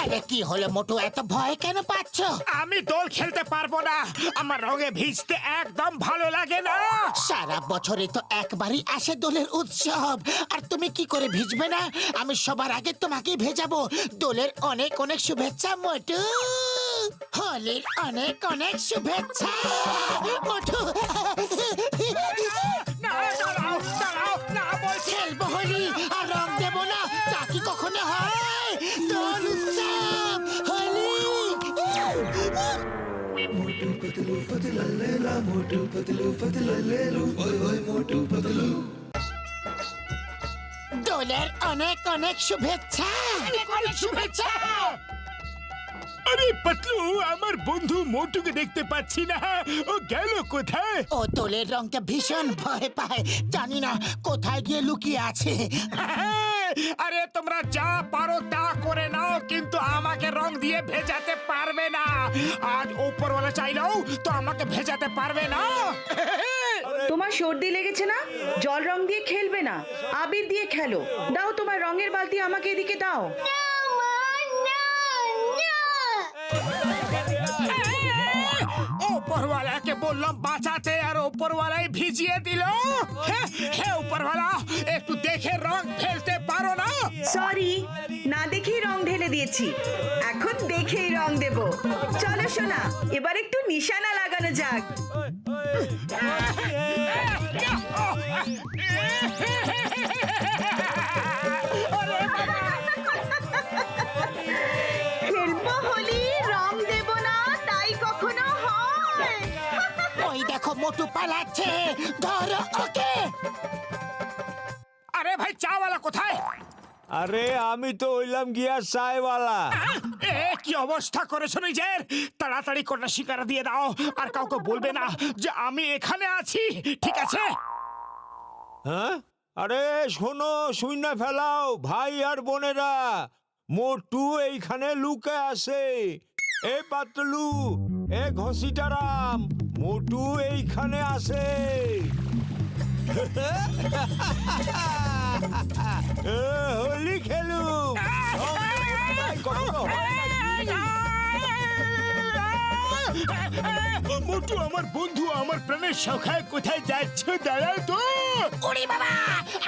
আরে কি হলো মোটু, এত ভয় কেন পাচ্ছ? আমি দোল খেলতে পারবো না, আমার রঙে ভিজতে একদম ভালো লাগে না। সারা বছরে তো একবারই আসে দোলের উৎসব, আর তুমি কি করে ভিজবে না? আমি সবার আগে তোমাকে ভেজাবো। দোলের অনেক অনেক শুভেচ্ছা মোটু, হোলির অনেক অনেক শুভেচ্ছা মোটু। না, দাঁড়াও, দাঁড়াও, না বলছি। খেলবো হোলি আর রং দেবো না, তা কি কখনো হয়? দোল উৎসব, হোলি। मोटू पतलू पतला लेला मोटू पतलू पतला लेलू ओए ओए मोटू पतलू দোলের অনেক অনেক শুভেচ্ছা। অনেক শুভেচ্ছা। আরে পাতলু, আমার বন্ধু মোটুকে দেখতে পাচ্ছি না, ও গেল কোথায়? ও দোলের রংটা ভীষণ ভয় পায়, জানি না কোথায় গিয়ে লুকিয়ে আছে। আরে তোমরা যা পারো তা করে নাও, কিন্তু আমাকে রং দিয়ে ভেজাতে পারবে না। আজ উপরওয়ালা চাইলেও তো আমাকে ভেজাতে পারবে না। তোমার সর্দি লেগেছে না? জল রং দিয়ে খেলবে না, আবির দিয়ে খেলো। দাও তোমার রঙের বালতি আমাকে, এদিকে দাও। উপরওয়ালাকে বললাম বাঁচাতে, আর উপরওয়ালাই ভিজিয়ে দিল। হে উপরওয়ালা, একটু দেখে রং ফেলতে পারো না? সরি, না দেখেই রং ঢেলে দিয়েছি, এখন দেখেই রং দেব। চলো সোনা, এবার একটু নিশানা লাগানো যাক। খেলবো হোলি, রং দেব না, তাই কখনো হয়? ওই দেখো মোটু পালাচ্ছে, ধরো ওকে। আরে ভাই, চাওয়ালা কোথায়? আরে আমি তো হইলাম গিয়া চায়ওয়ালা। কি অবস্থা করেছো নিজের? তাড়াতাড়ি কোটা শিকারা দিয়ে দাও, আর কাউকে বলবে না যে আমি এখানে আছি, ঠিক আছে? হ্যাঁ, আরে শোনো, শূন্য ফেলাও ভাই আর বোনেরা, মোটু এইখানে লুকে আছে। এ পাতলু, এ ঘসিটারাম, মোটু এইখানে আছে। হোলি খেলুম। মোটু আমার বন্ধু, আমার প্রাণের সখায়, কোথায় যাচ্ছ? দাঁড়াও তো। ওরে বাবা,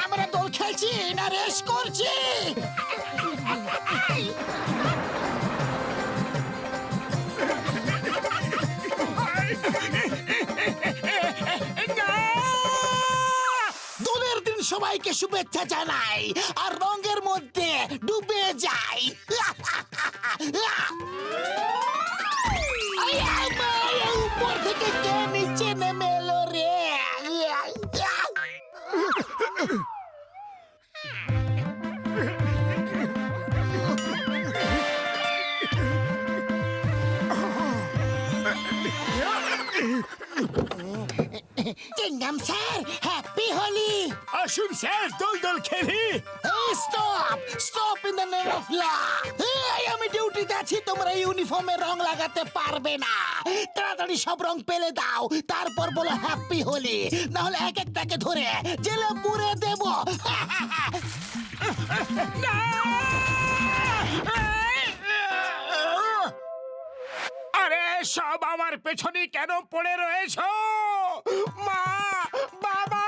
আমরা দোল খেলছি না রেস করছি? দোলের দিন সবাইকে শুভেচ্ছা জানাই, আর রঙের মধ্যে ডুবে যাই। উপর থেকে কে নিচে নেমে এলো রে? Chewing gum sir, happy Holi. আসুন স্যার, দোল দোল খেলি। Stop stop in the name of law. আমি ডিউটিতে আছি, তোমরা ইউনিফর্মে রং লাগাতে পারবে না। তাড়াতাড়ি সব রং পেলে দাও, তারপর বলো হ্যাপি হোলি, না হলে এক একটাকে ধরে জেলে পুরে দেব। আরে সব আমার পেছনে কেন পড়ে রয়েছো? মা, বাবা!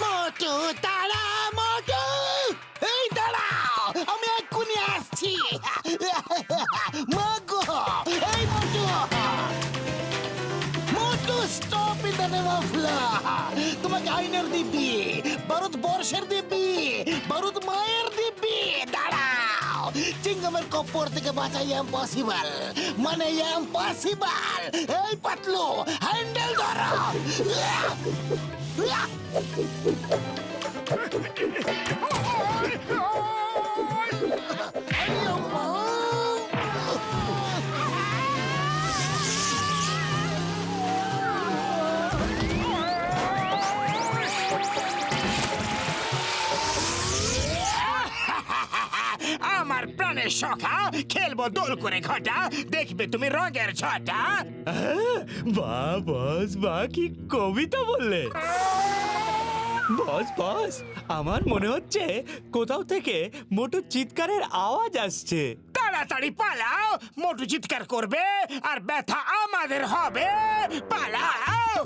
মোটু দাঁড়া, মোটু এই দাঁড়াও, আমি এক্ষুনি আসছি। মাগো, এই Motu, Motu stop in the name of law. তোমাকে আইনের দিব্যি, ভারতবর্ষের দিব্যি, ভারত মায়ের দিব্যি। দাঁড়াও, চিংগামের কপ্পর থেকে বাঁচাই ইম্পসিবল, মানে ইম্পসিবল। এই পাতলু, হ্যান্ডেল ধরো। আমার প্রাণের সখা, খেলবো দোল করে ঘটা, দেখবে তুমি রঙের ছটা। বাহ বস, বাহ কি কবিতা বললে। বস বস, আমার মনে হচ্ছে কোথাও থেকে মোটু চিৎকারের আওয়াজ আসছে। তাড়াতাড়ি পালাও, মোটু চিৎকার করবে আর ব্যথা আমাদের হবে। পালাও।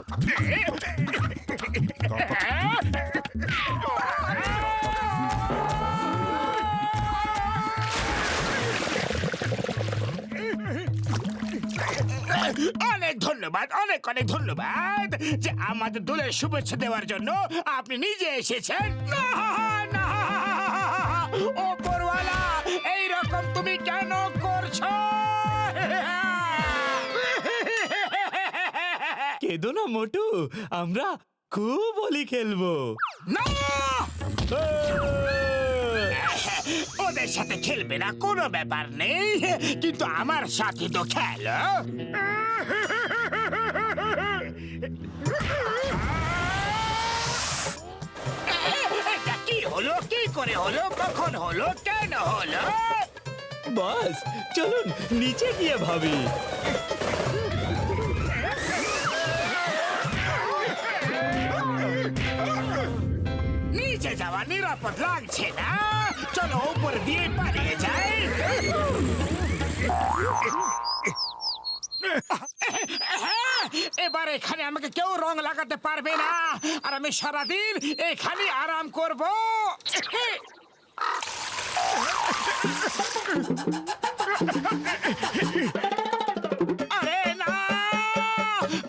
অনেক ধন্যবাদ, অনেক অনেক ধন্যবাদ যে আমাদের দলের শুভেচ্ছা দেওয়ার জন্য আপনি নিজে এসেছেন। না, না, ওপরওয়ালা, এইরকম তুমি কেন করছো? কেঁদো না মোটু, আমরা খুব হোলি খেলবো। না, ওদের সাথে খেলবে না কোনো ব্যাপার নেই, কিন্তু আমার সাথে তো খেলো। এটা কি হলো? কি করে হলো? কখন হলো? কেন হলো? বাস চলুন নিচে গিয়ে ভাবি। নিচে যাওয়া নিরাপদ লাগছে না, চলো উপর দিয়ে পালিয়ে যাই। এবার এখানে আমাকে কেউ রং লাগাতে পারবে না, আর আমি সারাদিন এখানে আরাম করব। আরে না,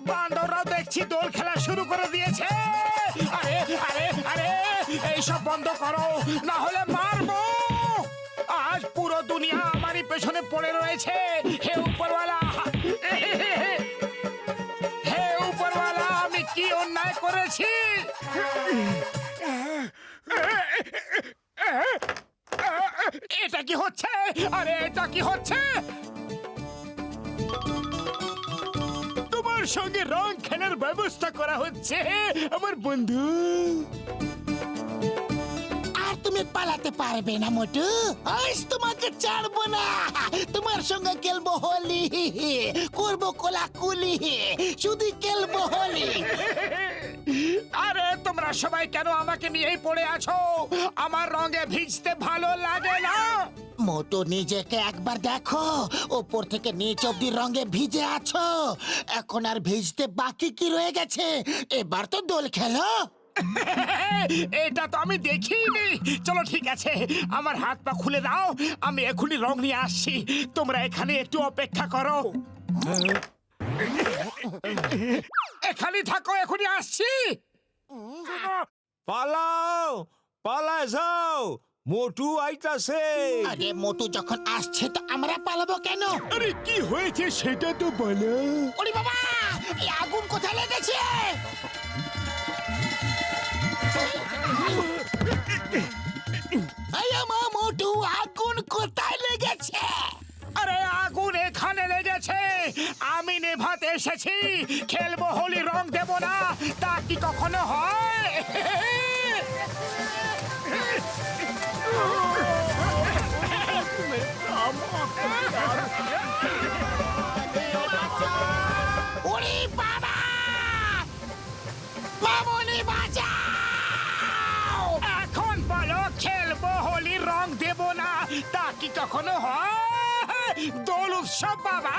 বান্দররা দেখছি দোল খেলা শুরু করে দিয়েছে। আরে আরে আরে, এইসব বন্ধ করো, না হলে মারবো। আজ পুরো দুনিয়া আমারই পেছনে পড়ে রয়েছে। হে উপরওয়ালা, হে উপরওয়ালা, আমি কি অন্যায় করেছি? এটা কি হচ্ছে? আরে এটা কি হচ্ছে? তোমার সঙ্গে রং খেলার ব্যবস্থা করা হচ্ছে আমার বন্ধু। আর তুমি পালাতে পারবে না মোটু, আজ তোমাকে ছাড়বো না। তোমার সঙ্গে খেলবো হোলি, করবো কোলাকুলি, শুধু খেলবো হোলি। আরে তোমরা সবাই কেন আমাকে নিয়েই পড়ে আছো? আমার রঙে ভিজতে ভালো লাগে না। মোটু নিজেকে একবার দেখো, ওপর থেকে নিচ অব্দি রঙে ভিজে আছো। এখন আর ভিজতে বাকি কি রয়ে গেছে? এবার তো দোল খেলো। এটা তো আমি দেখিনি। চলো ঠিক আছে, আমার হাত পা খুলে দাও, আমি এখনই রং নিয়ে আসছি। তোমরা এখানে একটু অপেক্ষা করো। এখানে থাকো, এখনই আসছি। পালাও, পালায় যাও, মোটু আইতাছে। আরে মোটু যখন আসছে তো আমরা পালাবো কেন? আরে কি হয়েছে সেটা তো বলো। ওরে বাবা, এই আগুন কোথায় লেগেছে? এই আমার মোটু, আগুন কোথায় লেগেছে? আরে আগুন এখানে লেগেছে, আমি নেভাতে এসেছি। খেলবো হোলি, রং দেব না, তা কি কখনো হয়? ওরে বাবা, মামনি বাঁচাও! এখন বলো, খেলবো হোলি, রং দেব না, তা কি কখনো হয়? দোল উৎসব বাবা।